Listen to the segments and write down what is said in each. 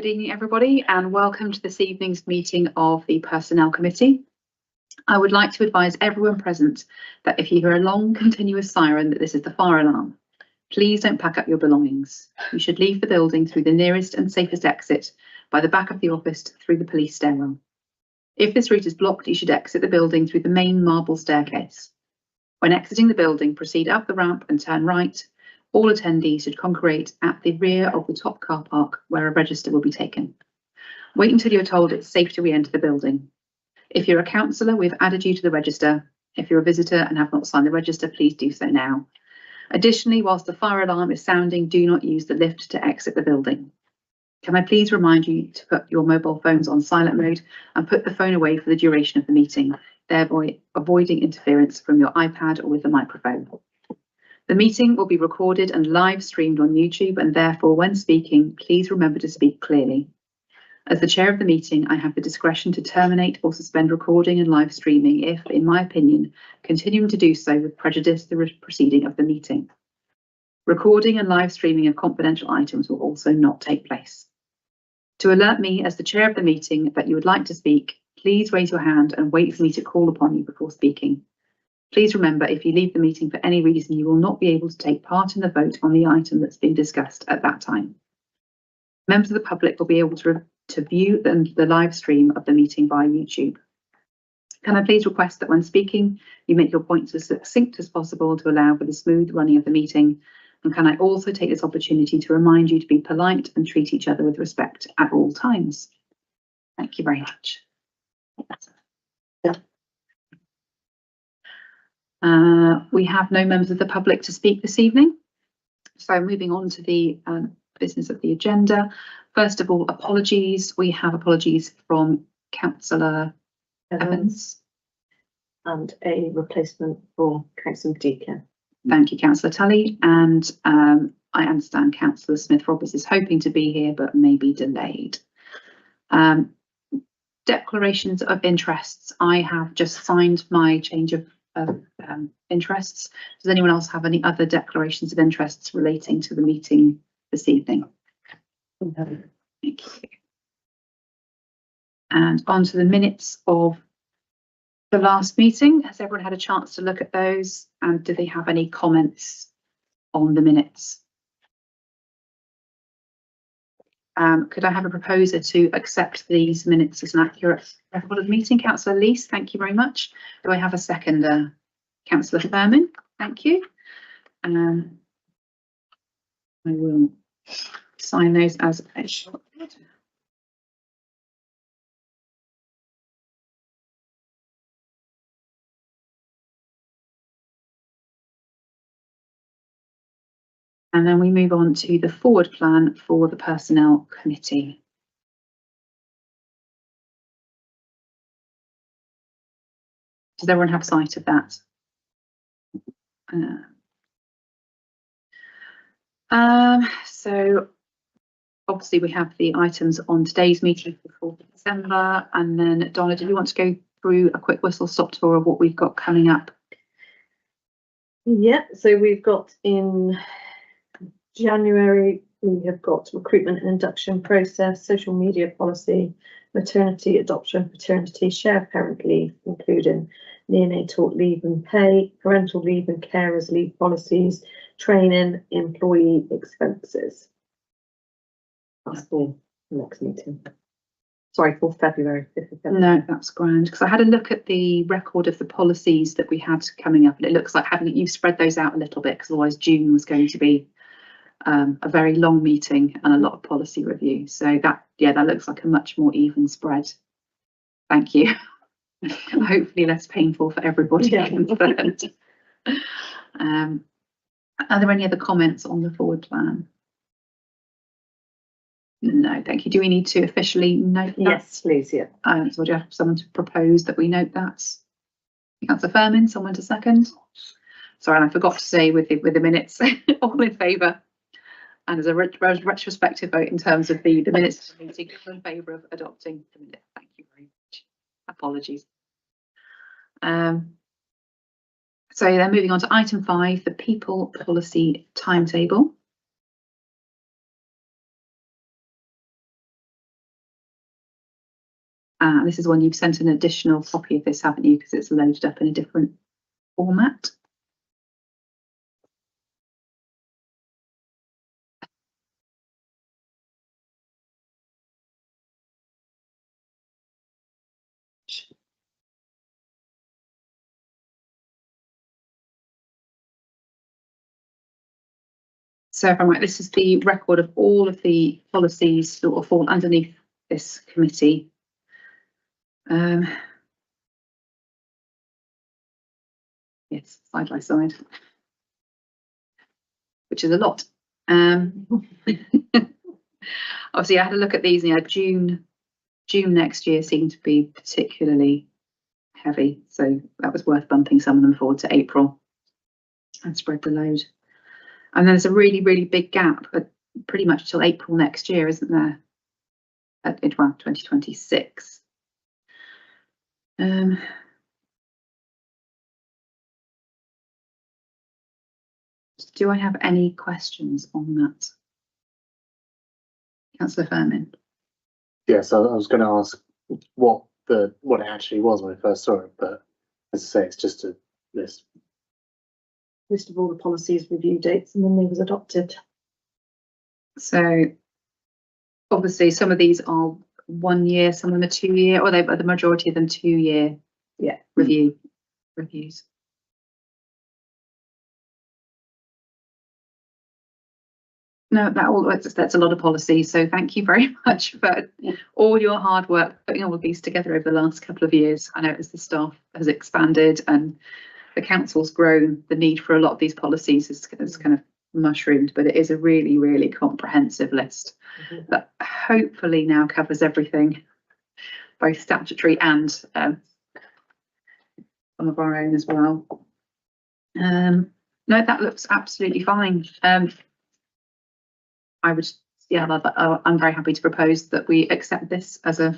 Good evening, everybody, and welcome to this evening's meeting of the Personnel Committee. I would like to advise everyone present that if you hear a long, continuous siren, that this is the fire alarm. Please don't pack up your belongings. You should leave the building through the nearest and safest exit by the back of the office through the police stairwell. If this route is blocked, you should exit the building through the main marble staircase. When exiting the building, proceed up the ramp and turn right. All attendees should congregate at the rear of the top car park where a register will be taken. Wait until you're told it's safe to re-enter the building. If you're a councillor, we've added you to the register. If you're a visitor and have not signed the register, please do so now. Additionally, whilst the fire alarm is sounding, do not use the lift to exit the building. Can I please remind you to put your mobile phones on silent mode and put the phone away for the duration of the meeting, thereby avoiding interference from your iPad or with the microphone. The meeting will be recorded and live streamed on YouTube, and therefore when speaking, please remember to speak clearly. As the chair of the meeting, I have the discretion to terminate or suspend recording and live streaming if, in my opinion, continuing to do so would prejudice the proceeding of the meeting. Recording and live streaming of confidential items will also not take place. To alert me as the chair of the meeting that you would like to speak, please raise your hand and wait for me to call upon you before speaking. Please remember, if you leave the meeting for any reason, you will not be able to take part in the vote on the item that's being discussed at that time. Members of the public will be able to view the live stream of the meeting via YouTube. Can I please request that when speaking, you make your points as succinct as possible to allow for the smooth running of the meeting? And can I also take this opportunity to remind you to be polite and treat each other with respect at all times? Thank you very much. We have no members of the public to speak this evening. So moving on to the business of the agenda. First of all, apologies. We have apologies from Councillor Evans. And a replacement for Councillor Deacon. Thank you, Councillor Tully. And I understand Councillor Smith-Roberts is hoping to be here, but may be delayed. Declarations of interests. I have just signed my change of interests. Does anyone else have any other declarations of interests relating to the meeting this evening? Thank you. And on to the minutes of the last meeting. Has everyone had a chance to look at those? And do they have any comments on the minutes? Could I have a proposer to accept these minutes as an accurate record of the meeting? Councillor Lees, thank you very much. Do I have a seconder? Councillor Furman, thank you. I will sign those as a short. And then we move on to the forward plan for the Personnel Committee. Does everyone have sight of that? So obviously we have the items on today's meeting for 4th of December, and then Donna, do you want to go through a quick whistle-stop tour of what we've got coming up? Yeah, so we've got in January, we have got recruitment and induction process, social media policy, maternity, adoption, paternity, share parent leave, including neonatal leave and pay, parental leave and carers leave policies, training, employee expenses. That's for the next meeting. Sorry, for February. 5th of February. No, that's grand, because I had a look at the record of the policies that we had coming up, and it looks like you've spread those out a little bit, because otherwise June was going to be a very long meeting and a lot of policy review. So that looks like a much more even spread. Thank you. Hopefully less painful for everybody concerned. Are there any other comments on the forward plan? No, thank you. Do we need to officially note that? Yes, please, yeah. So do you have someone to propose that we note that? Councillor Furman, someone to second? Sorry, and I forgot to say with the minutes, all in favour. And as a retrospective vote in terms of the minutes of the meeting, in favour of adopting the minutes. Thank you very much. Apologies. So then moving on to item 5, the people policy timetable. This is one you've sent an additional copy of this, haven't you? Because it's loaded up in a different format. So if I'm right, this is the record of all of the policies that will fall underneath this committee. Yes, side by side, which is a lot. Obviously, I had a look at these, and yeah, June next year seemed to be particularly heavy, so that was worth bumping some of them forward to April and spread the load. And then there's a really, really big gap at pretty much till April next year, isn't there? Well, 2026. Do I have any questions on that? Councillor Firmin. Yes, I was going to ask what it actually was when I first saw it, but as I say, it's just a list. List of all the policies, review dates, and when they was adopted. So obviously some of these are 1 year, some of them are 2 year, or the majority of them 2 year reviews. No, that's a lot of policy. So thank you very much for all your hard work putting all of these together over the last couple of years. I know as the staff has expanded and the council's grown, the need for a lot of these policies has kind of mushroomed, but it is a really, really comprehensive list that hopefully now covers everything, both statutory and some of our own as well. No, that looks absolutely fine. I would, I'm very happy to propose that we accept this as a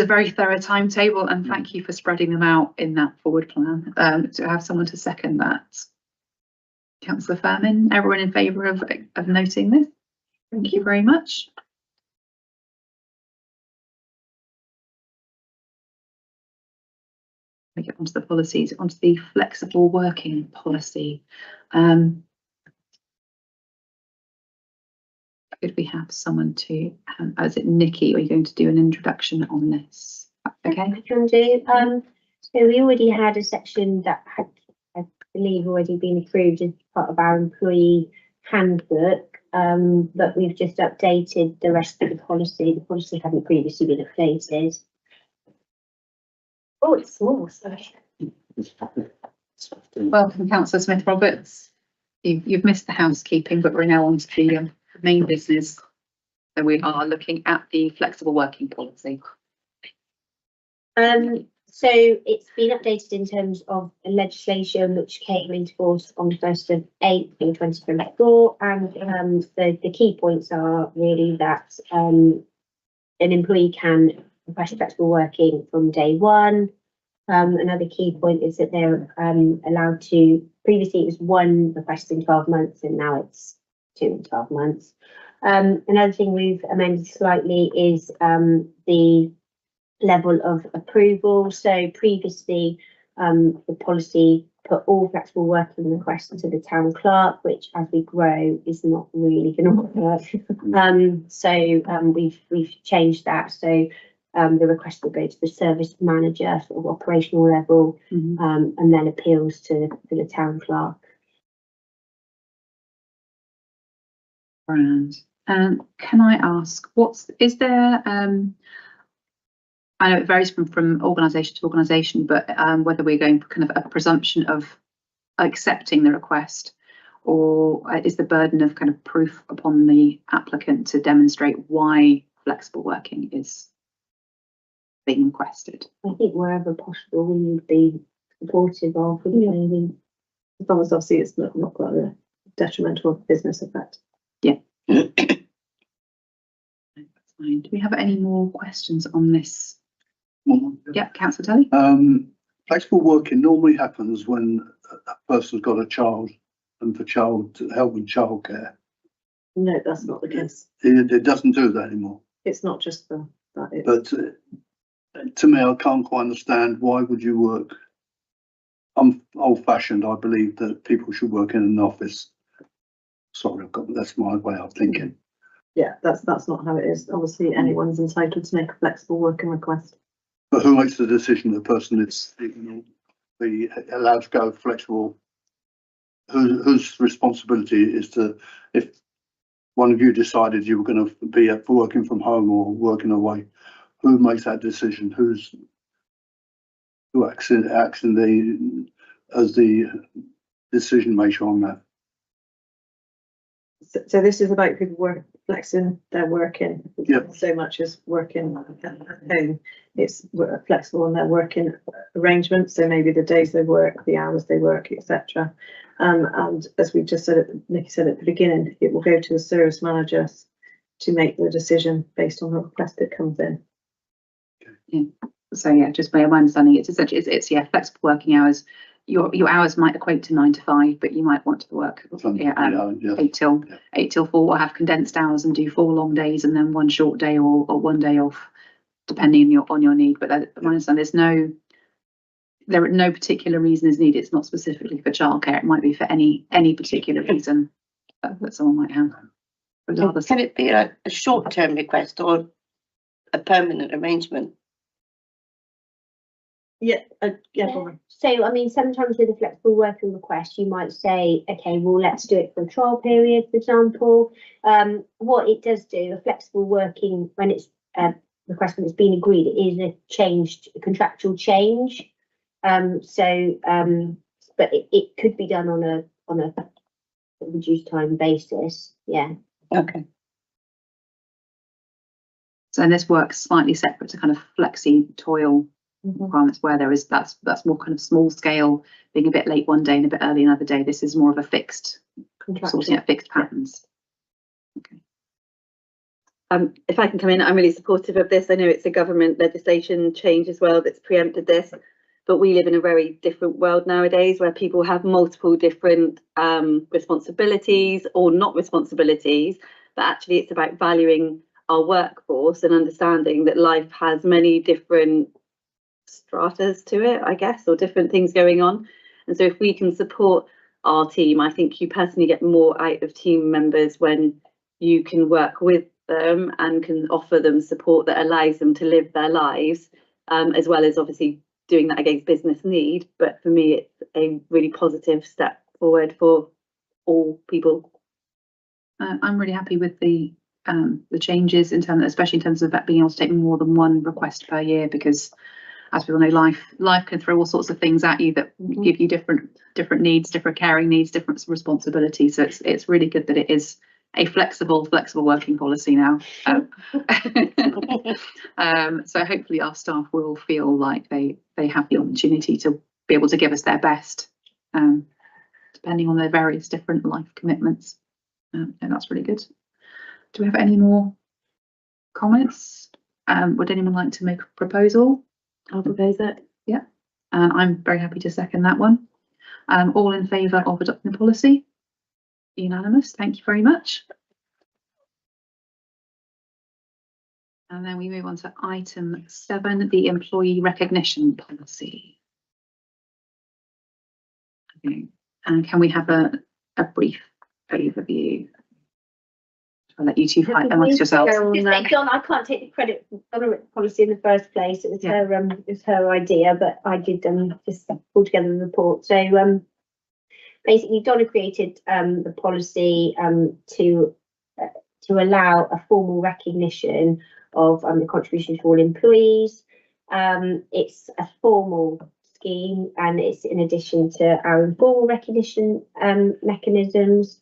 very thorough timetable, and thank you for spreading them out in that forward plan. To have someone to second that. Councillor Firmin, everyone in favour of noting this? Thank you very much. We get onto the policies, onto the flexible working policy. Could we have someone to, is it Nikki, are you going to do an introduction on this? Okay. I can do. So we already had a section that had, I believe, already been approved as part of our employee handbook, but we've just updated the rest of the policy. The policy hadn't previously been updated. Oh, it's small, sorry. Welcome, Councillor Smith-Roberts. You've missed the housekeeping, but we're now on to the main business. So we are looking at the flexible working policy. So it's been updated in terms of legislation which came into force on the 1st of April 2024, and the key points are really that an employee can request flexible working from day one. Another key point is that they're allowed to, previously it was 1 request in 12 months and now it's 2 in 12 months. Another thing we've amended slightly is the level of approval. So previously the policy put all flexible working requests to the town clerk, which as we grow is not really going to work. We've changed that. So the request will go to the service manager, sort of operational level, and then appeals to the town clerk. Grand. Can I ask, is there, I know it varies from organisation to organisation, but whether we're going for kind of a presumption of accepting the request, or is the burden of kind of proof upon the applicant to demonstrate why flexible working is being requested? I think wherever possible we would be supportive of, maybe. As long as obviously it's not got a detrimental business effect. Yeah. That's fine. Do we have any more questions on this? Yeah, Councillor Tully. Flexible working normally happens when a person's got a child and for help with childcare. No, that's not the case. It doesn't do that anymore. It's not just for That is, But to me, I can't quite understand why would you work. I'm old fashioned. I believe that people should work in an office. Sorry, that's my way of thinking. yeah, that's not how it is. Obviously, anyone's entitled to make a flexible working request. But who makes the decision? The person that's be allowed to go flexible. Whose responsibility is to, if one of you decided you were going to be working from home or working away, who makes that decision? Who acts as the decision maker on that? So this is about people flexing their working. Yep. So much as working at home. It's flexible on their working arrangements. So maybe the days they work, the hours they work, etc. And as we just said, Nikki said at the beginning, it will go to the service managers to make the decision based on the request that comes in. So yeah, just by my understanding, it's essentially flexible working hours. Your hours might equate to 9 to 5, but you might want to work 8 till 4, or have condensed hours and do 4 long days and then 1 short day or 1 day off, depending on your need. But my understanding, no particular reason is needed. It's not specifically for childcare. It might be for any particular reason that someone might have. Regardless. Can it be a short-term request or a permanent arrangement? Yeah. So, I mean, sometimes with a flexible working request, you might say, okay, well, let's do it for a trial period, for example. What it does do, a flexible working, when it's request when it's been agreed, it is a contractual change. But it could be done on a reduced time basis. Yeah. Okay. So and this works slightly separate to kind of flexi toil requirements, where that's more kind of small scale, being a bit late one day and a bit early another day. This is more of a fixed, sorting out fixed patterns. Okay. If I can come in, I'm really supportive of this. I know it's a government legislation change as well that's preempted this, but we live in a very different world nowadays where people have multiple different responsibilities or not responsibilities, but actually it's about valuing our workforce and understanding that life has many different stratas to it, I guess, or different things going on. And so if we can support our team, I think you personally get more out of team members when you can work with them and can offer them support that allows them to live their lives, as well as obviously doing that against business need. But for me, it's a really positive step forward for all people. I'm really happy with the changes especially in terms of that being able to take more than 1 request per year, because as people know, life can throw all sorts of things at you that give you different needs, different caring needs, different responsibilities. So it's really good that it is a flexible working policy now. So hopefully our staff will feel like they have the opportunity to be able to give us their best, depending on their various different life commitments. And that's really good. Do we have any more comments? Would anyone like to make a proposal? I'll propose it. Yeah, I'm very happy to second that one. All in favour of adopting the policy? Unanimous, thank you very much. And then we move on to item 7, the employee recognition policy. Okay, and can we have a brief overview? I'll let you two fight amongst yourselves. John, I can't take the credit for the policy in the first place. It was her idea, but I did just pull together the report. So basically, Donna created the policy to allow a formal recognition of the contribution to all employees. It's a formal scheme, and it's in addition to our informal recognition mechanisms.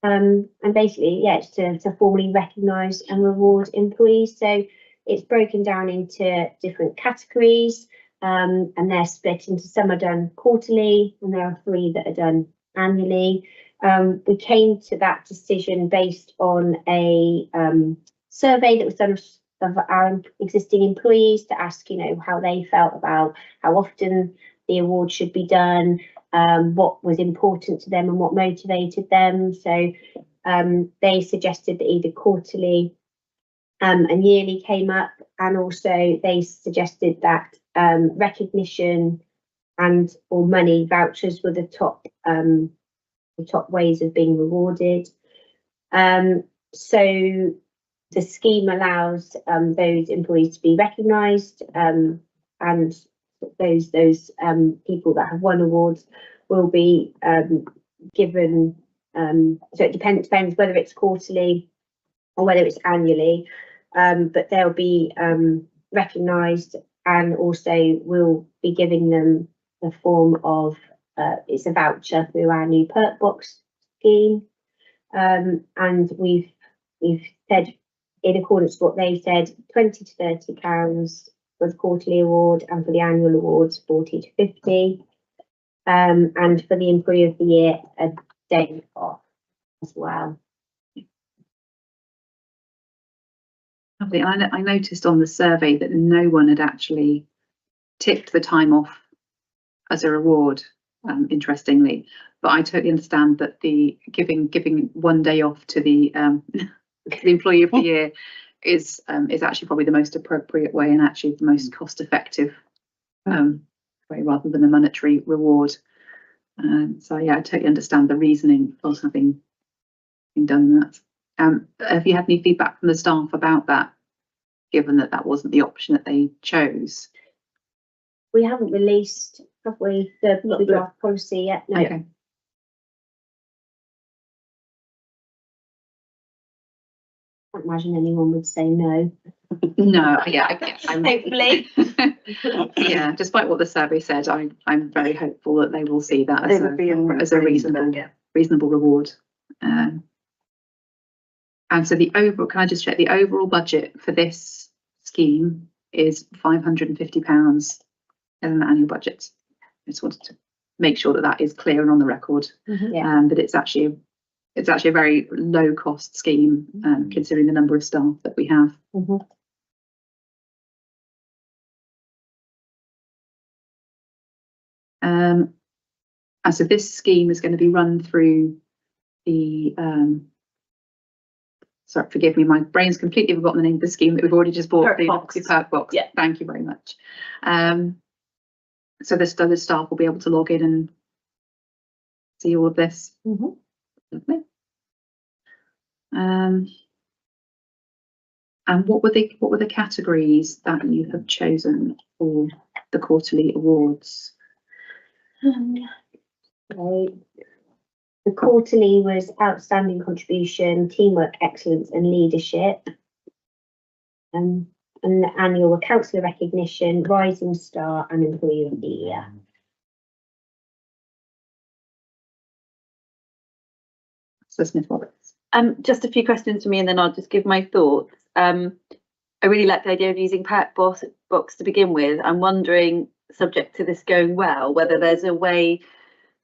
And basically, yeah, it's to formally recognise and reward employees. So it's broken down into different categories, and they're split into, some are done quarterly, and there are 3 that are done annually. We came to that decision based on a survey that was done of our existing employees to ask, how they felt about how often the award should be done, what was important to them and what motivated them. So they suggested that either quarterly and yearly came up, and also they suggested that recognition and or money vouchers were the top ways of being rewarded. So the scheme allows those employees to be recognised, and those people that have won awards will be given. So it depends whether it's quarterly or whether it's annually, but they'll be recognised, and also we'll be giving them a form of it's a voucher through our new perk box scheme, and we've said, in accordance with what they said, £20 to £30 for the quarterly award, and for the annual awards 40 to 50, and for the employee of the year a day off as well. Lovely. I noticed on the survey that no one had actually ticked the time off as a reward, interestingly, but I totally understand that the giving 1 day off to the the employee of the year is actually probably the most appropriate way, and actually the most cost effective way, rather than a monetary reward. So yeah, I totally understand the reasoning for having done that. Have you had any feedback from the staff about that, given that that wasn't the option that they chose? We haven't released, have we, the draft policy yet? No. Okay. I can't imagine anyone would say no. No, yeah, Hopefully. yeah. Despite what the survey said, I'm very hopeful that they will see that They would be as a reasonable reward. And so the overall, can I just check, the overall budget for this scheme is £550 in the annual budget. I just wanted to make sure that that is clear and on the record. Yeah. But it's actually a very low cost scheme, considering the number of staff that we have. And so this scheme is going to be run through the sorry, forgive me, my brain's completely forgotten the name of the scheme that we've already just bought, the perk box. Yeah. Thank you very much. So the staff will be able to log in and see all of this. Lovely. And what were the categories that you have chosen for the quarterly awards? The quarterly was outstanding contribution, teamwork, excellence, and leadership. And the annual were councillor recognition, rising star, and employee of the year. So Smith Roberts. Just a few questions for me, and then I'll just give my thoughts. I really like the idea of using perk box to begin with. I'm wondering, subject to this going well, whether there's a way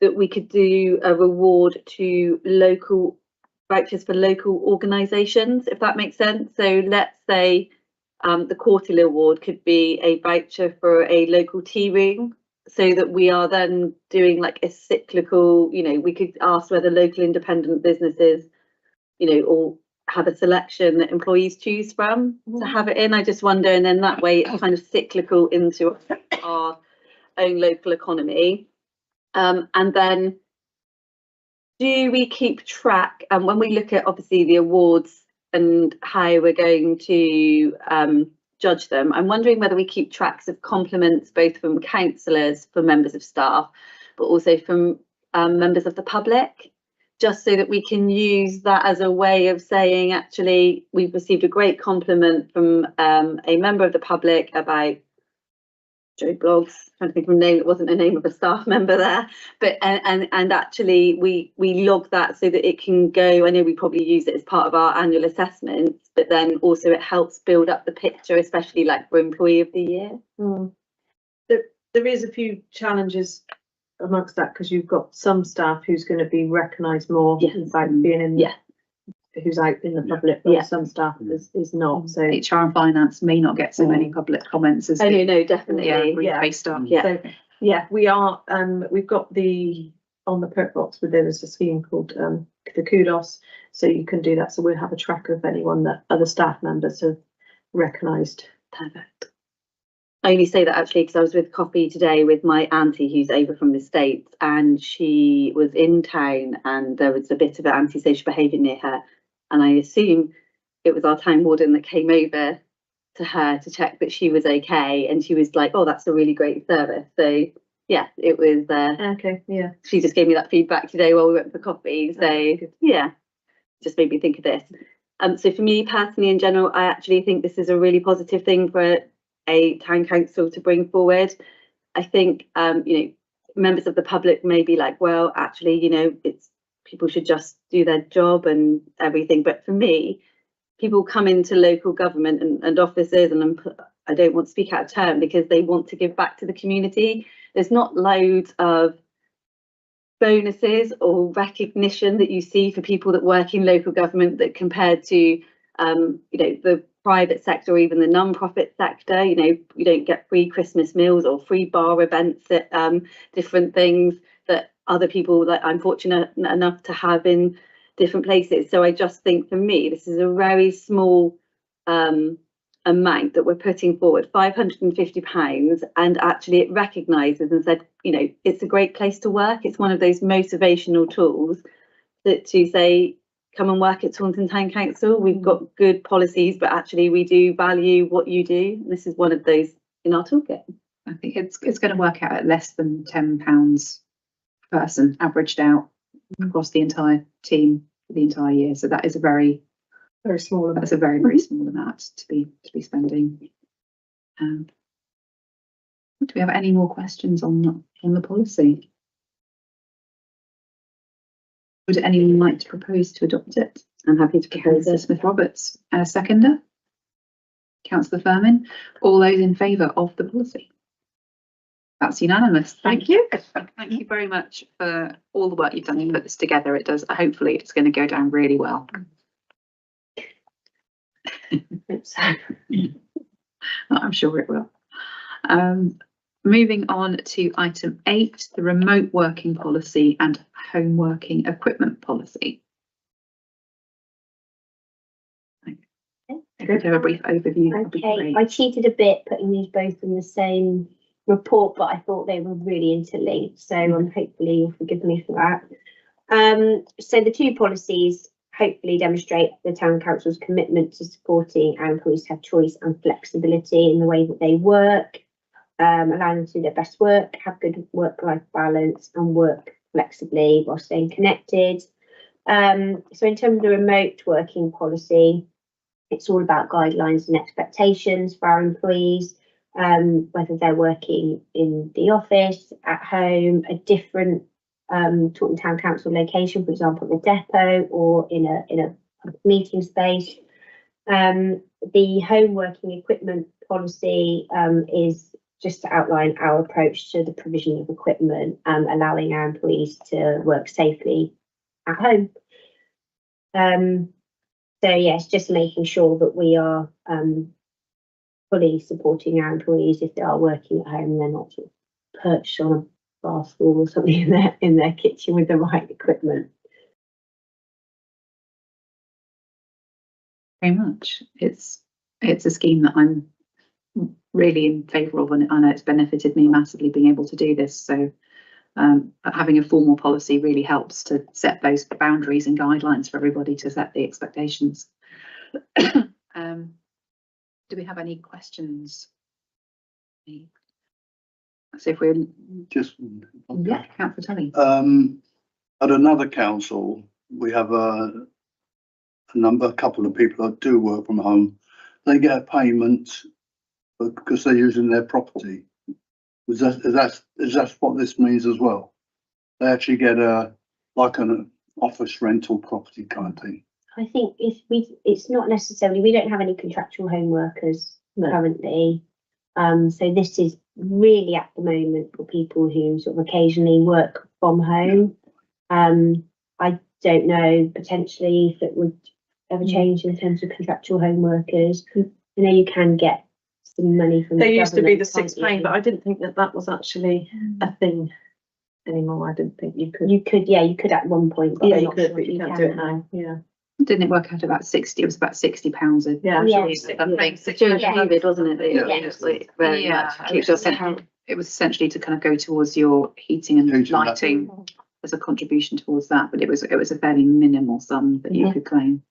that we could do a reward to local vouchers for local organisations, if that makes sense. So let's say the quarterly award could be a voucher for a local tea room, so that we are then doing like a cyclical, we could ask whether local independent businesses, or have a selection that employees choose from to have it in. I just wonder, and then that way it's kind of cyclical into our own local economy. And then do we keep track, and when we look at obviously the awards and how we're going to judge them, I'm wondering whether we keep tracks of compliments both from councillors, from members of staff, but also from members of the public, just so that we can use that as a way of saying, actually, we've received a great compliment from a member of the public about Joe Blogs, trying to think of a name that wasn't a name of a staff member there, but and actually we log that so that it can go. I know we probably use it as part of our annual assessments, but then also it helps build up the picture, especially like for employee of the year. There is a few challenges amongst that, because you've got some staff who's going to be recognised more by being in who's out in the public, but some staff is not. So HR and finance may not get so many public comments as No, definitely. brief-based staff. we are. We've got on the perk box where there is a scheme called the Kudos, so you can do that. So we'll have a track of anyone that other staff members have recognised Perfect. I only say that actually because I was with coffee today with my auntie who's over from the States, and she was in town and there was a bit of antisocial behaviour near her, and I assume it was our town warden that came over to her to check that she was okay, and she was like, oh, that's a really great service. So yeah, it was Okay, yeah. she just gave me that feedback today while we went for coffee. So good. yeah, just made me think of this. So for me personally, in general, I actually think this is a really positive thing for a town council to bring forward. I think you know, members of the public may be like, well, actually, you know, it's people should just do their job and everything. But for me, people come into local government and offices, and I don't want to speak out of turn, because they want to give back to the community. There's not loads of bonuses or recognition that you see for people that work in local government that compared to you know, the private sector or even the non-profit sector. You know, you don't get free Christmas meals or free bar events at different things that other people that I'm fortunate enough to have in different places. So I just think for me, this is a very small amount that we're putting forward, £550, and actually it recognises and said, you know, it's a great place to work. It's one of those motivational tools that to say, come and work at Taunton Town Council. We've got good policies, but actually we do value what you do. This is one of those in our toolkit. I think it's going to work out at less than £10 per person averaged out across the entire team for the entire year. So that is a very small amount. that's a very, very small amount to be spending. Do we have any more questions on the policy? Would anyone like to propose to adopt it? I'm happy to propose Councillor it. Smith-Roberts, seconder. Councillor Furman, all those in favour of the policy? That's unanimous. Thank you. Thank you very much for all the work you've done to put this together. It does, hopefully it's going to go down really well. I'm sure it will. Moving on to item 8, the remote working policy and home working equipment policy. If you have a brief overview, that'd be Okay, great. I cheated a bit putting these both in the same report, but I thought they were really interlinked, so hopefully you'll forgive me for that. So the two policies hopefully demonstrate the town council's commitment to supporting our employees to have choice and flexibility in the way that they work, allowing them to do their best work, have good work-life balance and work flexibly while staying connected. So in terms of the remote working policy, it's all about guidelines and expectations for our employees, whether they're working in the office, at home, a different Taunton Town Council location, for example, the depot, or in a meeting space. The home working equipment policy is just to outline our approach to the provision of equipment, allowing our employees to work safely at home. So yes, just making sure that we are fully supporting our employees if they are working at home and they're not sort of perched on a bar stool or something in their kitchen with the right equipment. Very much. It's a scheme that I'm really in favour of, and I know it's benefited me massively being able to do this. So having a formal policy really helps to set those boundaries and guidelines for everybody to set the expectations. Do we have any questions? So if we're Just. yeah, Councillor Tully. At another council, we have a couple of people that do work from home. They get a payment because they're using their property. Is that what this means as well? They actually get like an office rental property kind of thing. I think it's not necessarily, we don't have any contractual home workers currently. So this is really at the moment for people who sort of occasionally work from home. I don't know potentially if it would ever change in terms of contractual home workers. I know you can get some money from There used to be the government, £6, can't but I didn't think that was actually a thing anymore. I didn't think you could. you could at one point, but Yeah, I'm you not could, sure but if you can't do it now. Yeah. Didn't it work out about 60? It was about £60 a Yeah. Yeah. something. So during Yeah. COVID, wasn't it? Yeah. It was like very Yeah. much keeps us accountable. It was essentially to kind of go towards your heating and Heating, lighting as a contribution towards that, but it was a fairly minimal sum that you Yeah. could claim.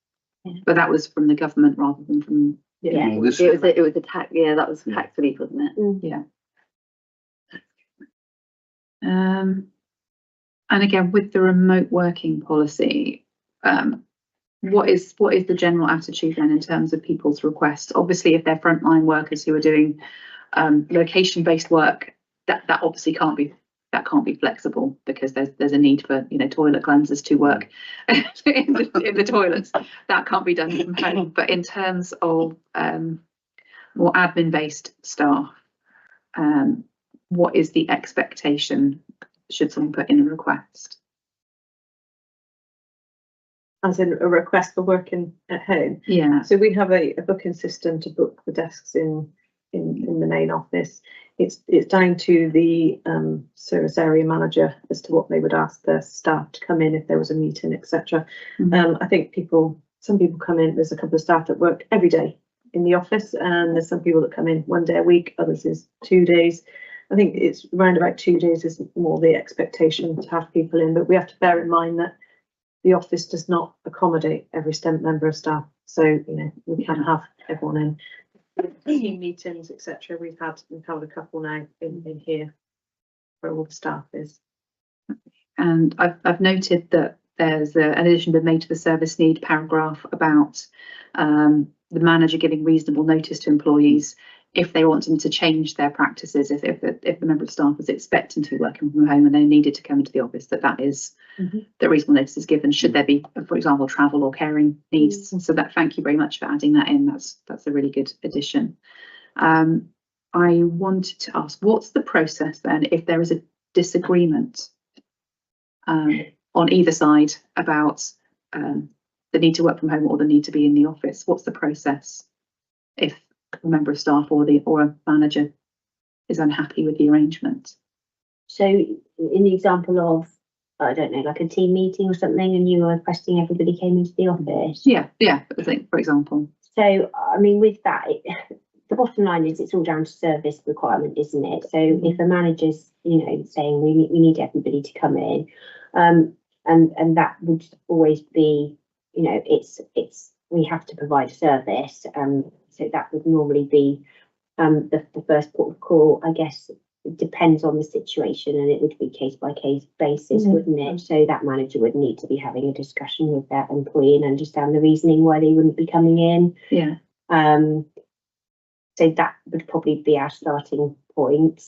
Yeah. But that was from the government rather than from, Yeah. Well, this- It was a tax, yeah, that was tax relief, wasn't it? yeah. And again, with the remote working policy, what is the general attitude then in terms of people's requests? Obviously, if they're frontline workers who are doing location-based work, that obviously can't be flexible, because there's a need for, toilet cleansers to work in the toilets. That can't be done from home. But in terms of more admin-based staff, what is the expectation should someone put in a request? As in a request for working at home. Yeah. So we have a booking system to book the desks in the main office. It's down to the service area manager as to what they would ask their staff to come in if there was a meeting, etc. I think some people come in. There's a couple of staff that work every day in the office, and there's some people that come in 1 day a week. Others is 2 days. I think it's around about 2 days is more the expectation to have people in, but we have to bear in mind that the office does not accommodate every STEM member of staff. So, we can have everyone in. Team meetings, etc. We've had a couple now in here where all the staff is. And I've noted that there's an addition been made to the service need paragraph about the manager giving reasonable notice to employees if they want them to change their practices, if the member of staff is expecting to be working from home and they needed to come into the office, that is the reasonable notice is given, should there be, for example, travel or caring needs. So thank you very much for adding that in. That's a really good addition. I wanted to ask, what's the process then if there is a disagreement on either side about the need to work from home or the need to be in the office? What's the process if a member of staff or a manager is unhappy with the arrangement? So in the example of, I don't know, like a team meeting or something, and you were requesting everybody came into the office. Yeah, I think, for example. So, I mean, with that, the bottom line is it's all down to service requirement, isn't it? So if a manager's, saying we need everybody to come in, and that would always be, it's we have to provide a service. So that would normally be the first port of call. I guess it depends on the situation, and it would be case by case basis, wouldn't it? So that manager would need to be having a discussion with that employee and understand the reasoning why they wouldn't be coming in. Yeah. So that would probably be our starting point.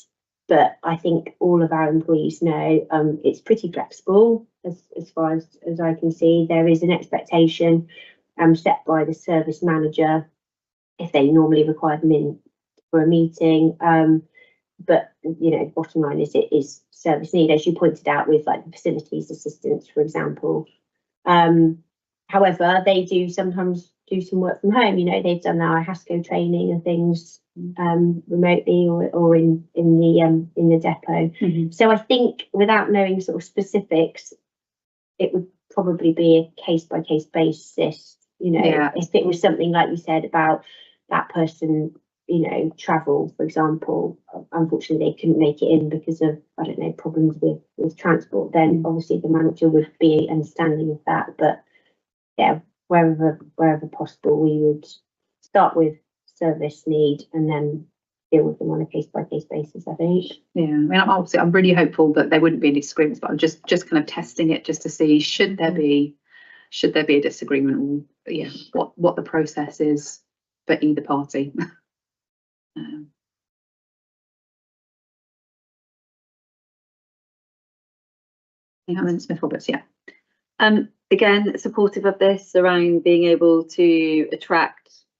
But I think all of our employees know it's pretty flexible as far as I can see. There is an expectation set by the service manager if they normally require them in for a meeting. But bottom line is it is service need, as you pointed out, with like the facilities assistants, for example. However, they do sometimes do some work from home. They've done our HASCO training and things remotely or in the depot. So I think without knowing sort of specifics, it would probably be a case by case basis. If it was something like you said about that person, travel, for example, unfortunately they couldn't make it in because of, I don't know, problems with transport, then obviously the manager would be understanding of that. But yeah, wherever possible, we would start with service need and then deal with them on a case by case basis, I think. Yeah, I mean, obviously I'm really hopeful that there wouldn't be any disagreements, but I'm just kind of testing it just to see should there be a disagreement, or what the process is for either party. Smith Roberts, yeah. Again, supportive of this around being able to attract,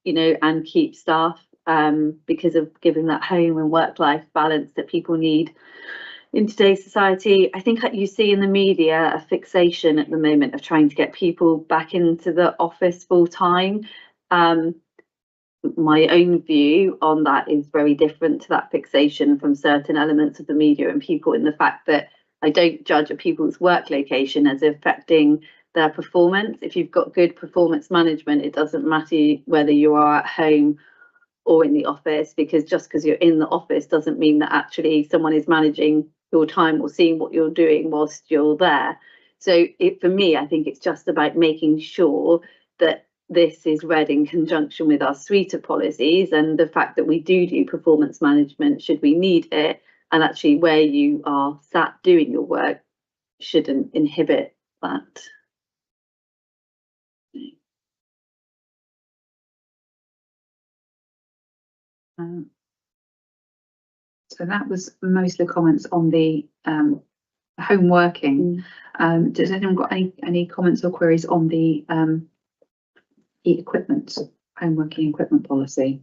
and keep staff, because of giving that home and work-life balance that people need in today's society. I think you see in the media a fixation at the moment of trying to get people back into the office full time. My own view on that is very different to that fixation from certain elements of the media and people, in the fact that I don't judge a people's work location as affecting their performance. If you've got good performance management, it doesn't matter whether you are at home or in the office, because just because you're in the office doesn't mean that actually someone is managing your time or seeing what you're doing whilst you're there. So for me, I think it's just about making sure that this is read in conjunction with our suite of policies, and the fact that we do performance management should we need it, and actually where you are sat doing your work shouldn't inhibit that. So that was most of the comments on the home working. Does anyone got any comments or queries on the equipment, home working equipment policy?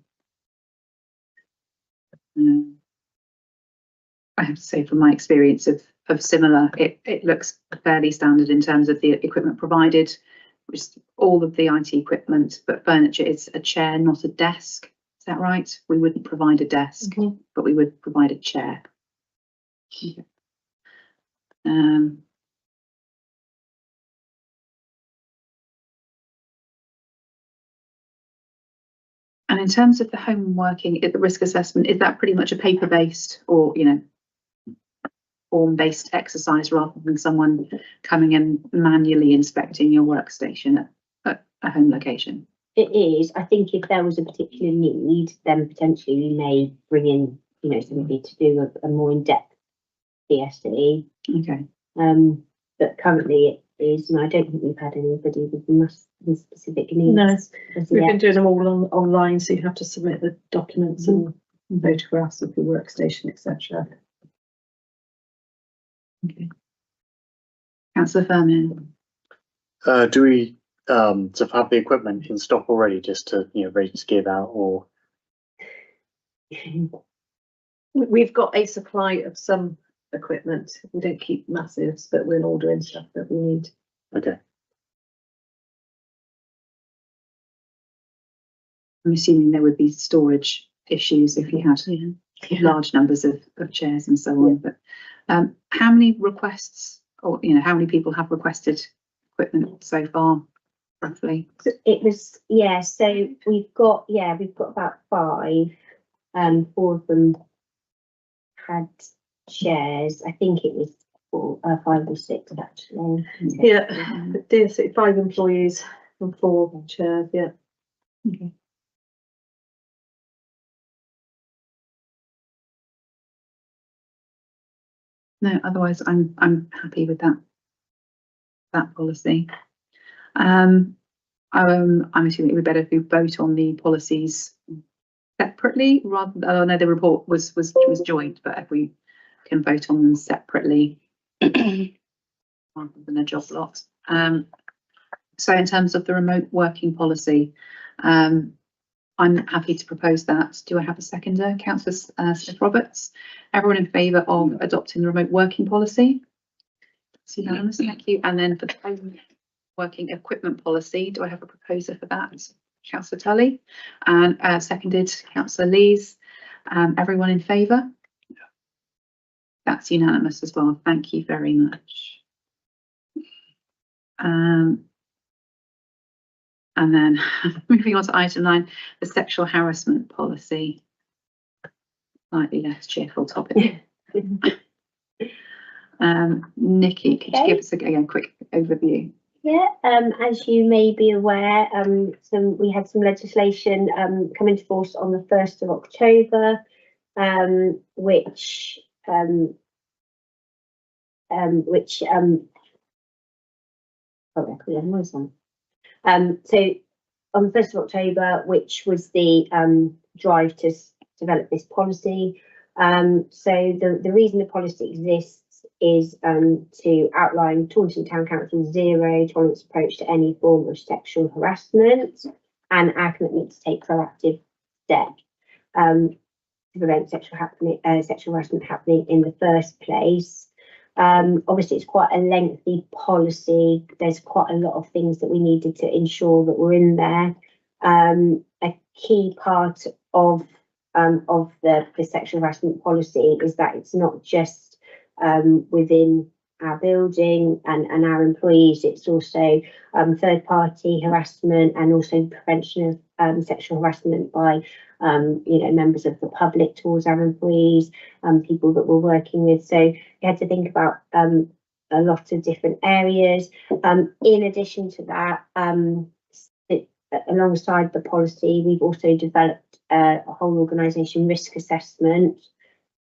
I have to say, from my experience of similar, it looks fairly standard in terms of the equipment provided, which is all of the IT equipment, but furniture is a chair, not a desk. Is that right? We wouldn't provide a desk, but we would provide a chair. Okay. And in terms of the home working, the risk assessment, is that pretty much a paper-based or, you know, form-based exercise rather than someone coming and manually inspecting your workstation at a home location? It is. I think if there was a particular need, then potentially we may bring in, you know, somebody to do a more in-depth DSE. Okay. But currently it is, and I don't think we've had anybody with specific needs. No, as we've yet. been doing them all online, so you have to submit the documents and photographs of your workstation, etc. Okay. Councillor Firmin. Do we sort of have the equipment in stock already, just to, you know, ready to give out, or? We've got a supply of some equipment. We don't keep massives, but we'll order in stuff that we need. Okay. I'm assuming there would be storage issues if you had large numbers of chairs and so on. But how many requests, or, you know, how many people have requested equipment so far, roughly? It was, yeah, so we've got about 5. 4 of them had chairs. I think it was 5 or 6 actually. Yeah, DSE 5 employees and 4 chairs. Yeah. Okay. No, otherwise I'm happy with that policy. I'm assuming it would be better if we vote on the policies separately rather than, I know the report was joined, but if we can vote on them separately rather than a job lot. So in terms of the remote working policy, I'm happy to propose that. Do I have a seconder? Councillor Smith-Roberts. Everyone in favour of adopting the remote working policy? It's unanimous, thank you. And then for the home working equipment policy, do I have a proposer for that? Councillor Tully, and seconded Councillor Lees. Everyone in favour? Yeah. That's unanimous as well. Thank you very much. And then moving on to item 9, the sexual harassment policy. Slightly less cheerful topic. Nikki, could you give us a quick overview? Yeah, as you may be aware, we had some legislation come into force on the 1st of October, which so on the 1st of October, which was the drive to develop this policy. So the reason the policy exists is to outline Taunton Town Council's zero tolerance approach to any form of sexual harassment, and our commitment to take proactive steps to prevent sexual harassment happening in the first place. Obviously, it's quite a lengthy policy. There's quite a lot of things that we needed to ensure that were in there. A key part of the sexual harassment policy is that it's not just within our building and our employees. It's also third party harassment and also prevention of sexual harassment by members of the public towards our employees, people that we're working with. So we had to think about a lot of different areas. In addition to that, alongside the policy, we've also developed a whole organisation risk assessment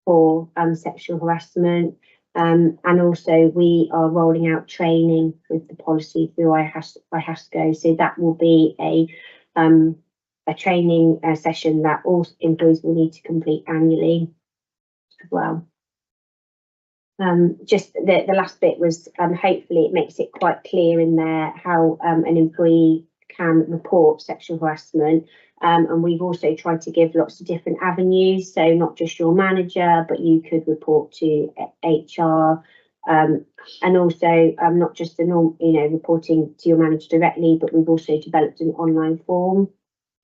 for sexual harassment. And also we are rolling out training with the policy through IHASCO. So that will be a training session that all employees will need to complete annually as well. Just the last bit was hopefully it makes it quite clear in there how an employee can report sexual harassment, and we've also tried to give lots of different avenues, so not just your manager, but you could report to HR, and also not just the normal, reporting to your manager directly, but we've also developed an online form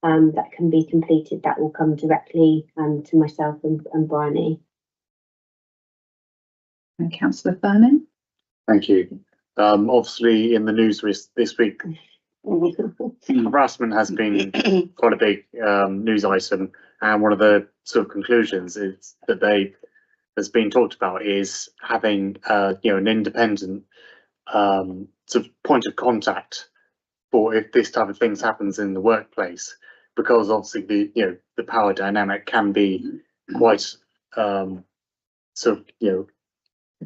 that can be completed that will come directly to myself and Bryony. And Councillor Furman. Thank you. Obviously in the news this week, harassment has been quite a big news item, and one of the sort of conclusions is that has been talked about is having an independent sort of point of contact for if this type of things happens in the workplace, because obviously the power dynamic can be quite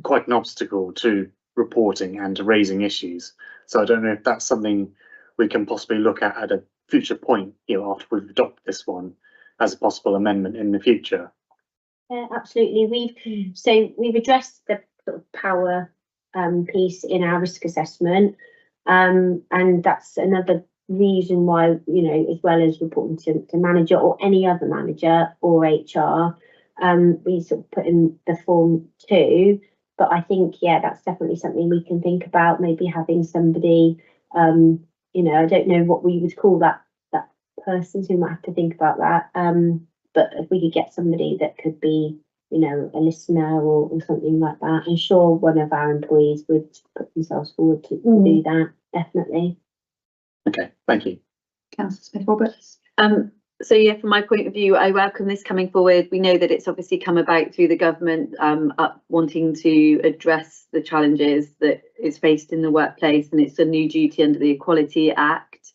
quite an obstacle to reporting and to raising issues. So I don't know if that's something we can possibly look at a future point, after we've adopted this one as a possible amendment in the future. Yeah, absolutely. We've addressed the sort of power piece in our risk assessment, and that's another reason why, as well as reporting to manager or any other manager or HR, we sort of put in the form too. But I think, that's definitely something we can think about, maybe having somebody, I don't know what we would call that person, so we might have to think about that. But if we could get somebody that could be, a listener or something like that, I'm sure one of our employees would put themselves forward to do that, definitely. Okay, thank you. Councillor Smith-Roberts. So from my point of view, I welcome this coming forward. We know that it's obviously come about through the government wanting to address the challenges that is faced in the workplace, and it's a new duty under the Equality Act.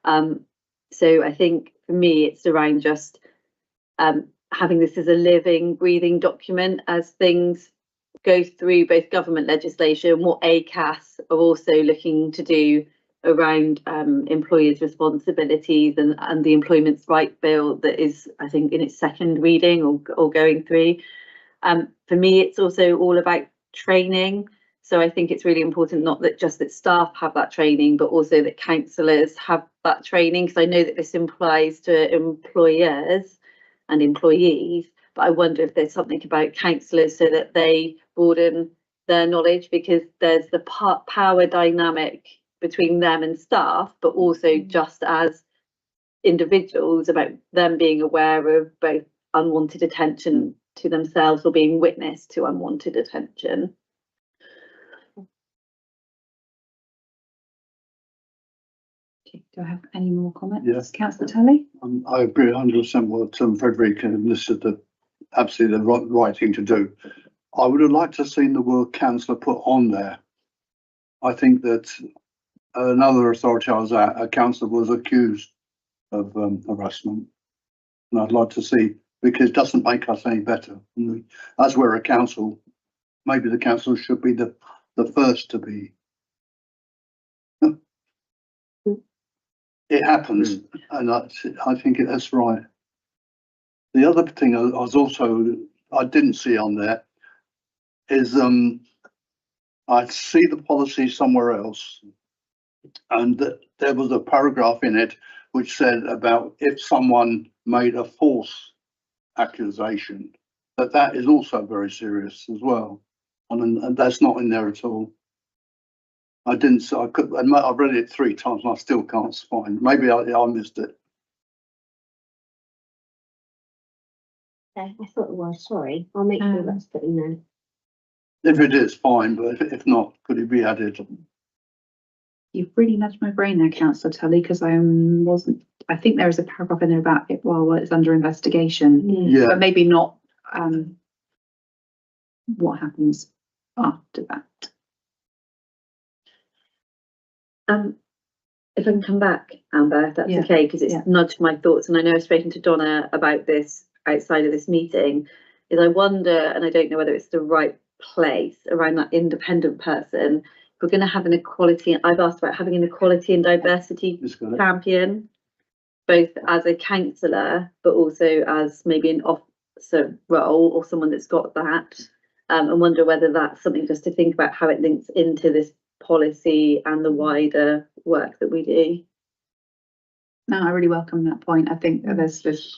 So I think for me, it's around just having this as a living, breathing document as things go through both government legislation, what ACAS are also looking to do around employers' responsibilities and the Employment Rights Bill that is, I think, in its second reading or going through. For me, it's also all about training. So I think it's really important not that just that staff have that training, but also that counsellors have that training, because I know that this applies to employers and employees, but I wonder if there's something about counsellors so that they broaden their knowledge, because there's the power dynamic between them and staff, but also just as individuals about them being aware of both unwanted attention to themselves or being witness to unwanted attention. Okay, do I have any more comments? Yes. Councillor Tully. I agree 100% with Frederick, and this is absolutely the right thing to do. I would have liked to have seen the word counsellor put on there. I think that another authority I was at, a counsellor was accused of harassment, and I'd like to see, because it doesn't make us any better. As we're a council, maybe the council should be the first to be. It happens, and I think that's right. The other thing I didn't see on there is I see the policy somewhere else, and there was a paragraph in it which said about if someone made a false accusation, that is also very serious as well, and that's not in there at all. I've read it 3 times and I still can't find. Maybe I missed it. I thought it was, sorry. I'll make sure that's put in there. If it is, fine, but if not, could it be added? You've really nudged my brain there, Councillor Tully, because I think there is a paragraph in there about it while it's under investigation, Yeah, but maybe not, what happens after that. If I can come back, Amber, if that's Yeah, okay, because it's yeah. nudged my thoughts, and I know I've spoken to Donna about this outside of this meeting, is I wonder, and I don't know whether it's the right place around that independent person, if we're going to have an equality, I've asked about having an equality and diversity it's got it. champion, both as a councillor, but also as maybe an officer role or someone that's got that, and wonder whether that's something just to think about how it links into this policy and the wider work that we do. No, I really welcome that point. I think that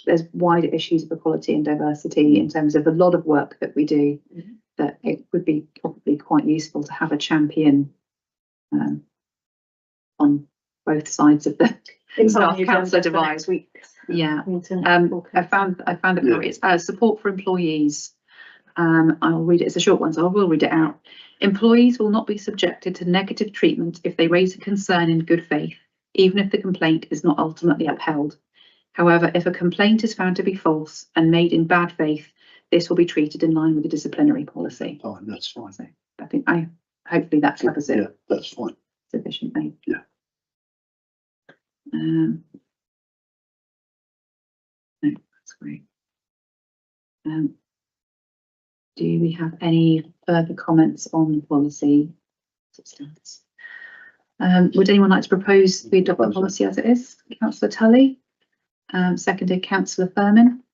there's wider issues of equality and diversity in terms of a lot of work that we do, that it would be probably quite useful to have a champion on both sides of the It's on staff the councillor agenda for divide. next week's Yeah. meeting. I found it Yeah. it's support for employees. I'll read it. It's a short one, so I will read it out. Employees will not be subjected to negative treatment if they raise a concern in good faith, even if the complaint is not ultimately upheld. However, if a complaint is found to be false and made in bad faith, this will be treated in line with the disciplinary policy. Fine, that's fine. So I think hopefully that covers it Yeah, that's fine. sufficiently. Yeah. No, that's great. Do we have any further comments on policy substance? Would anyone like to propose we adopt the policy as it is? Councillor Tully, seconded Councillor Thurman.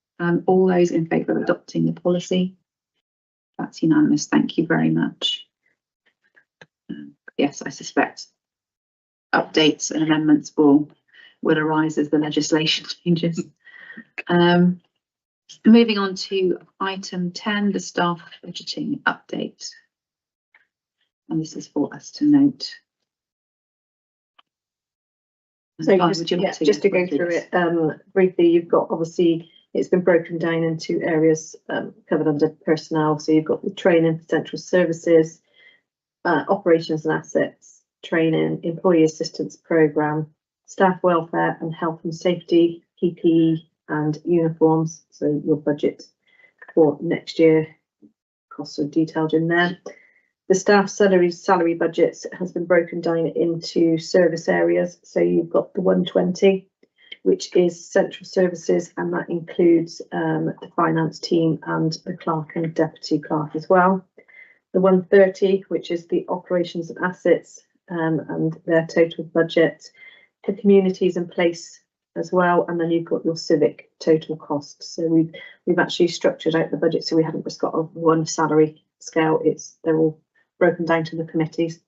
All those in favour of adopting the policy? That's unanimous. Thank you very much. Yes, I suspect updates and amendments will arise as the legislation changes. Moving on to item 10, the staff budgeting update. And this is for us to note. So Vi, just, would you like just to go run through this? it briefly, you've got obviously it's been broken down into areas covered under personnel. So you've got the training, central services, operations and assets, training, employee assistance programme, staff welfare and health and safety, PPE and uniforms. So your budget for next year, costs are detailed in there. The staff salary budgets has been broken down into service areas. So you've got the 120, which is central services, and that includes the finance team and the clerk and deputy clerk as well. The 130, which is the operations and assets and their total budget, the communities in place as well, and then you've got your civic total costs. So we've actually structured out the budget, so we haven't just got a one salary scale. They're all broken down to the committees.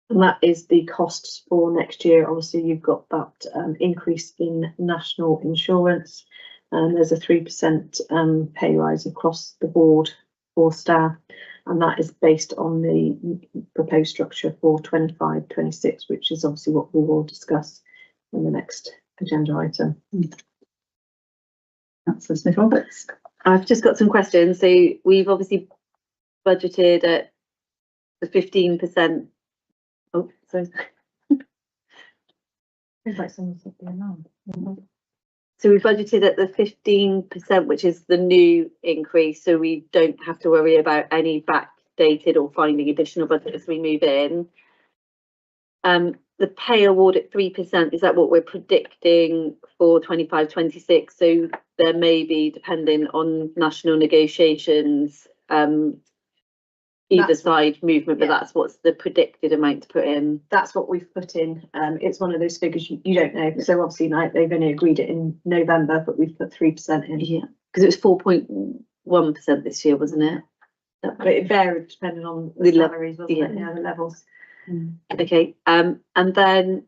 And that is the costs for next year. Obviously, you've got that increase in national insurance, and there's a 3% pay rise across the board for staff, and that is based on the proposed structure for 25-26, which is obviously what we will discuss in the next agenda item. Councillor Smith-Roberts. I've just got some questions. So we've obviously budgeted at the 15%. Oh, sorry. Seems like someone said the alarm. So we budgeted at the 15%, which is the new increase. So we don't have to worry about any backdated or finding additional budget as we move in. The pay award at 3%, is that what we're predicting for 25-26? So there may be, depending on national negotiations, either side movement, but that's what's the predicted amount to put in. That's what we've put in. It's one of those figures you don't know. So obviously now they've only agreed it in November, but we've put 3% in. Yeah, because it was 4.1% this year, wasn't it? But it varied depending on The the level, salaries, wasn't it? Yeah, the levels. Okay, and then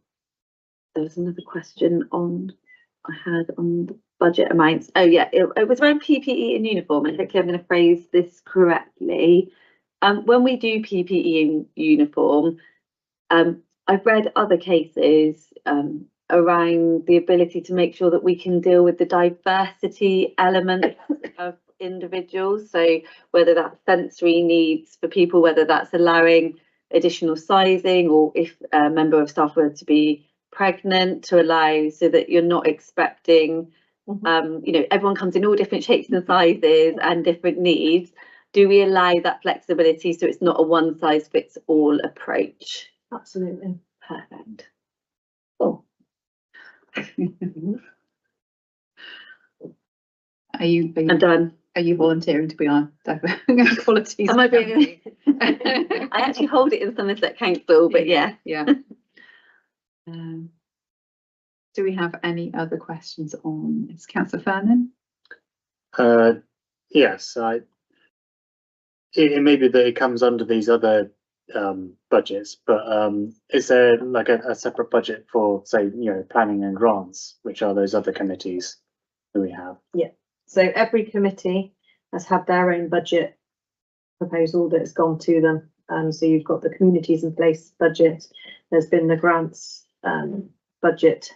there was another question I had on the budget amounts. Oh yeah, it was around PPE and uniform, and hopefully I'm going to phrase this correctly. When we do PPE and uniform, I've read other cases around the ability to make sure that we can deal with the diversity element of individuals. So whether that's sensory needs for people, whether that's allowing additional sizing, or if a member of staff were to be pregnant, to allow so that you're not expecting, you know, everyone comes in all different shapes and sizes and different needs. Do we allow that flexibility so it's not a one size fits all approach? Absolutely. Perfect. Cool. I'm done. Are you volunteering to be our qualities? Am I being? I actually hold it in Somerset Council, but yeah. Yeah. Do we have any other questions on this? Councillor Fernan? Yes, it may be that it comes under these other budgets, but is there like a separate budget for, say, you know, planning and grants, which are those other committees that we have? So every committee has had their own budget proposal that's gone to them. So you've got the communities in place budget. There's been the grants budget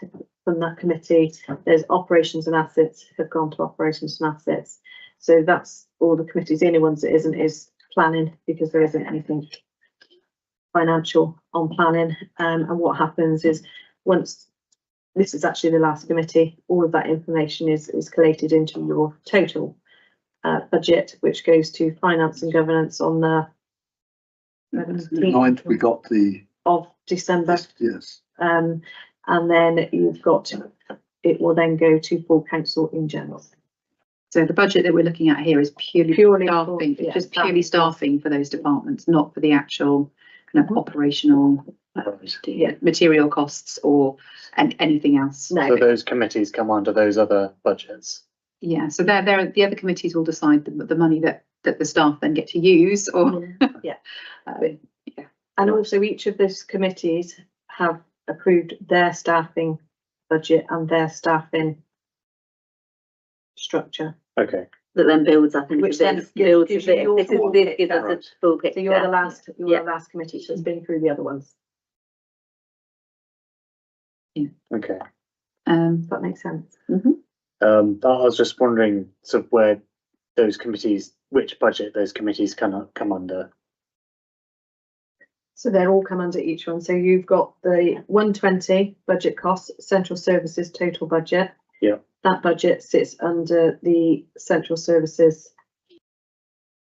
from that committee. There's operations and assets have gone to operations and assets. So that's all the committees. The only ones that isn't is planning, because there isn't anything financial on planning. And what happens is, once this is actually the last committee, all of that information is collated into your total budget, which goes to finance and governance on the 9th, we got the, of December. yes, And then you've got, it will then go to full council in general. So the budget that we're looking at here is purely Purely staffing, for- yeah, just purely staffing for those departments, not for the actual kind of operational material costs or anything else. No. So those committees come under those other budgets? Yeah, so they're the other committees will decide the money that the staff then get to use, or Yeah. yeah. And also each of those committees have approved their staffing budget and their staffing structure. Okay, That then builds up into Which then this, gives builds you a bit. your This is full this gives picture. us a full picture. So you're the last, Yeah. the last committee, so it's been through the other ones. okay. Does that make sense? I was just wondering sort of where those committees, which budget those committees come under. So they're all come under each one. So you've got the 120 budget costs, central services total budget. Yeah. That budget sits under the central services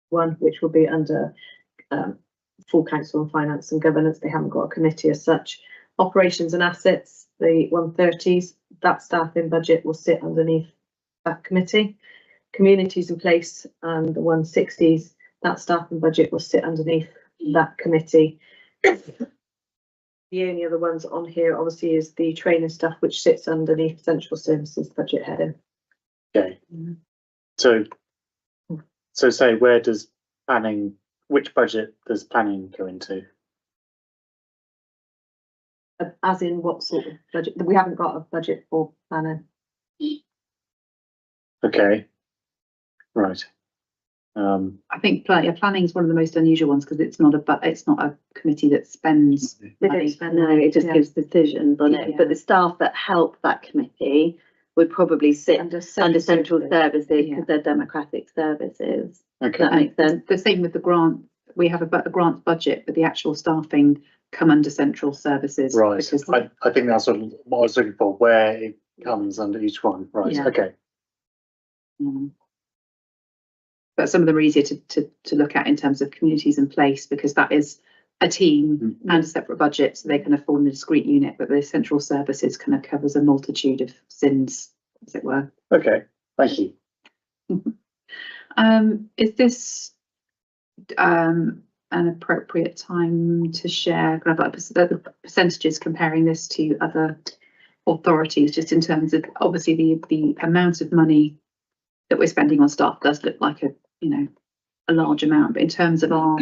one, which will be under full council and finance and governance. They haven't got a committee as such. Operations and assets, the 130s, that staffing budget will sit underneath that committee. Communities in place and the 160s, that staffing budget will sit underneath that committee. The only other ones on here obviously is the training stuff, which sits underneath central services budget heading. Okay. So say, where does planning, which budget does planning go into? As in what sort of budget? We haven't got a budget for planning. Okay, right. I think planning is one of the most unusual ones because it's not a committee that spends They don't money. spend. No, it just Yeah. gives decisions on it. Yeah. But the staff that help that committee would probably sit under central services because Yeah. they're democratic services. Okay, That makes sense. The same with the grant. We have a grants budget, but the actual staffing come under central services. right. Because I think that's sort of what I was looking for, where it comes under each one. Right, Yeah. okay. But some of them are easier to look at in terms of communities in place because that is a team and a separate budget, so they kind of form a discrete unit. But the central services kind of covers a multitude of sins, as it were. Okay, thank you. Is this an appropriate time to share kind of like the percentages comparing this to other authorities, just in terms of obviously the amount of money that we're spending on staff does look like a large amount, but in terms of our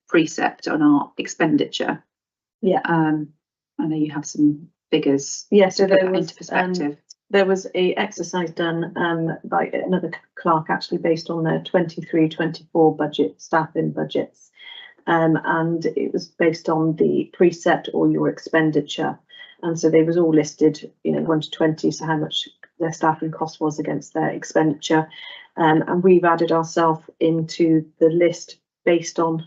precept on our expenditure, Yeah. I know you have some figures Yeah, so to put there that was into perspective. there was a exercise done by another clerk actually based on their 23-24 budget, staffing budgets. And it was based on the precept or your expenditure. And so they was all listed, 1 to 20, so how much their staffing cost was against their expenditure. And we've added ourselves into the list based on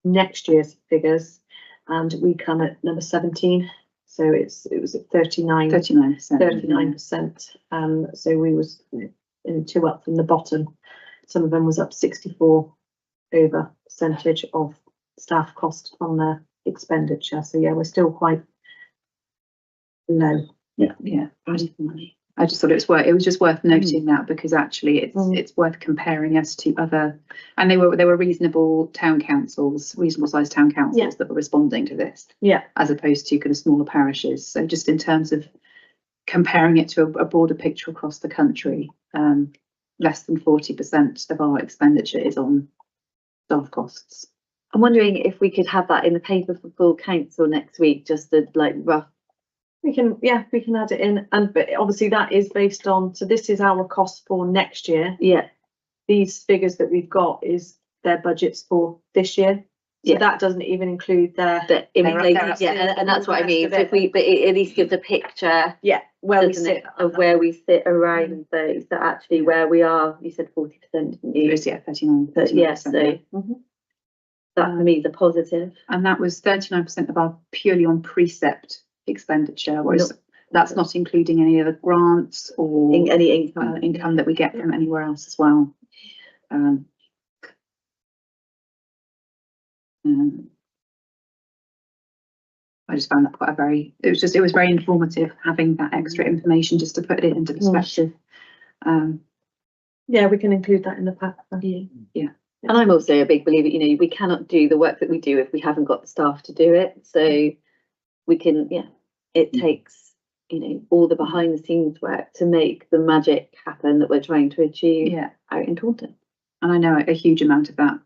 next year's figures, and we come at number 17. So it was at 39%. 39%. So we was in 2 up from the bottom. Some of them was up 64% of staff cost on their expenditure. So yeah, we're still quite low. Yeah, I just thought it was just worth noting that, because actually it's worth comparing us to other, and they were reasonable sized town councils that were responding to this. Yeah. As opposed to kind of smaller parishes. So just in terms of comparing it to a broader picture across the country, less than 40% of our expenditure is on staff costs. I'm wondering if we could have that in the paper for full council next week, just a like rough. We can add it in, but obviously that is based on, so this is our cost for next year. Yeah. These figures that we've got is their budgets for this year. So that doesn't even include their inflated, and that's what I mean. So but it at least gives a picture. Yeah, where we sit of where we sit around those. So actually where we are, you said 40%, didn't you? It was 39. Yeah, so that for me is a positive. And that was 39% of our purely on precept expenditure, whereas that's not including any other grants or any income that we get from anywhere else as well. I just found that quite it was very informative having that extra information just to put it into perspective. Yeah, we can include that in the pack. Yeah. And I'm also a big believer, we cannot do the work that we do if we haven't got the staff to do it. So we can, it takes, all the behind the scenes work to make the magic happen that we're trying to achieve out in Taunton. And I know a huge amount of that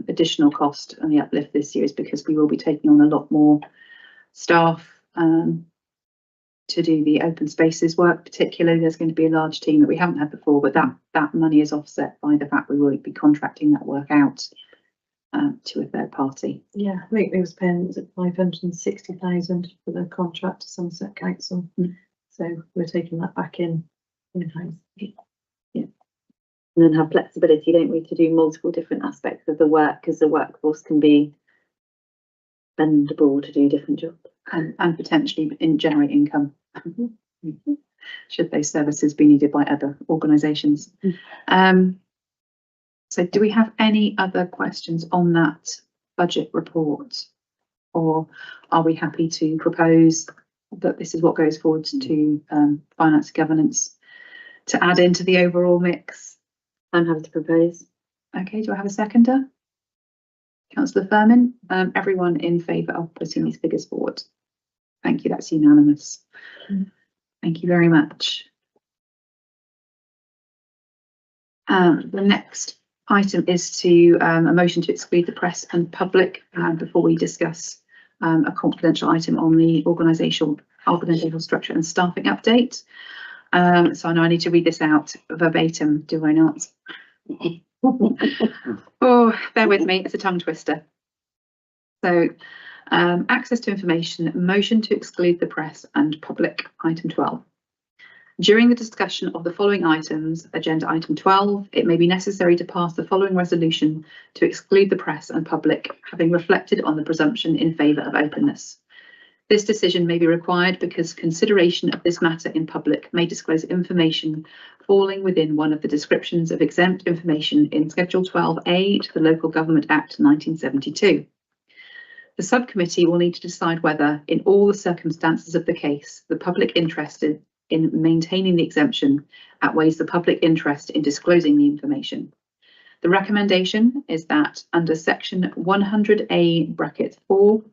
additional cost and the uplift this year is because we will be taking on a lot more staff to do the open spaces work. Particularly, there's going to be a large team that we haven't had before, but that money is offset by the fact we will be contracting that work out to a third party. Yeah, I think we was paying 560,000 for the contract to Somerset Council. So we're taking that back in-house. And then have flexibility, don't we, to do multiple different aspects of the work, because the workforce can be bendable to do different jobs. And potentially generate income should those services be needed by other organisations. So do we have any other questions on that budget report, or are we happy to propose that this is what goes forward to finance governance to add into the overall mix? I'm happy to propose. Okay, do I have a seconder? Councillor Furman, everyone in favour of putting these figures forward? Thank you, that's unanimous. Thank you very much. The next item is to a motion to exclude the press and public before we discuss a confidential item on the organisational structure and staffing update. So I know I need to read this out verbatim, do I not? Oh, bear with me, it's a tongue twister. So, access to information, motion to exclude the press and public, item 12. During the discussion of the following items, agenda item 12, it may be necessary to pass the following resolution to exclude the press and public, having reflected on the presumption in favour of openness. This decision may be required because consideration of this matter in public may disclose information falling within one of the descriptions of exempt information in Schedule 12A to the Local Government Act 1972. The subcommittee will need to decide whether, in all the circumstances of the case, the public interest in maintaining the exemption outweighs the public interest in disclosing the information. The recommendation is that under section 100A(4)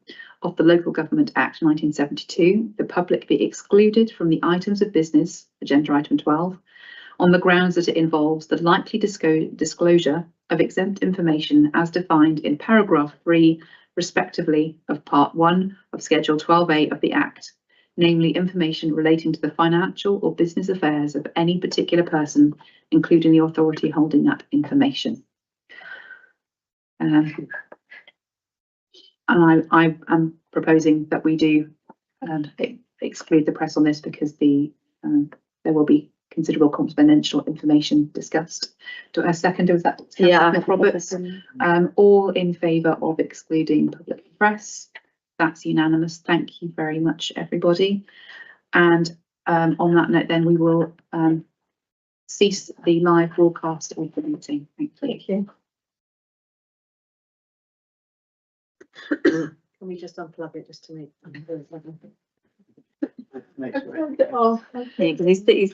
of the Local Government Act 1972, the public be excluded from the items of business, agenda item 12, on the grounds that it involves the likely disclosure of exempt information as defined in paragraph 3, respectively, of part 1 of Schedule 12A of the Act, namely information relating to the financial or business affairs of any particular person, including the authority holding that information. And I am proposing that we do exclude the press on this because there will be considerable confidential information discussed. Do I second, was that Yeah. Councillor Roberts? All in favour of excluding public press? That's unanimous. Thank you very much, everybody. And on that note, then we will cease the live broadcast of the meeting. Thank you. Thank you. Can we just unplug it just to make? Next week. Oh, Yeah, 'cause he's